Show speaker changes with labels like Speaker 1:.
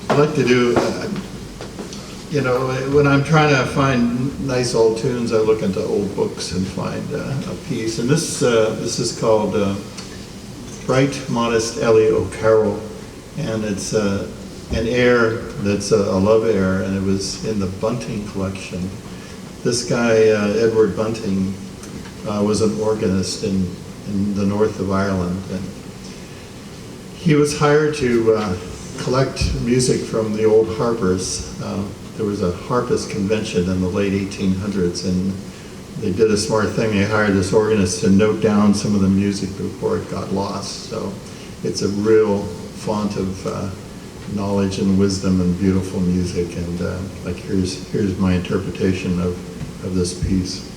Speaker 1: I like to do, you know, when I'm trying to find nice old tunes, I look into old books and find a piece. And this is called Bright Modest Ellie o' Carroll, and it's an air that's a love air, and it was in the Bunting collection. This guy, Edward Bunting, was an organist in the north of Ireland, and he was hired to collect music from the old harpers. There was a harpist convention in the late 1800s, and they did a smart thing. They hired this organist to note down some of the music before it got lost. So it's a real font of knowledge and wisdom and beautiful music. And like here's my interpretation of this piece.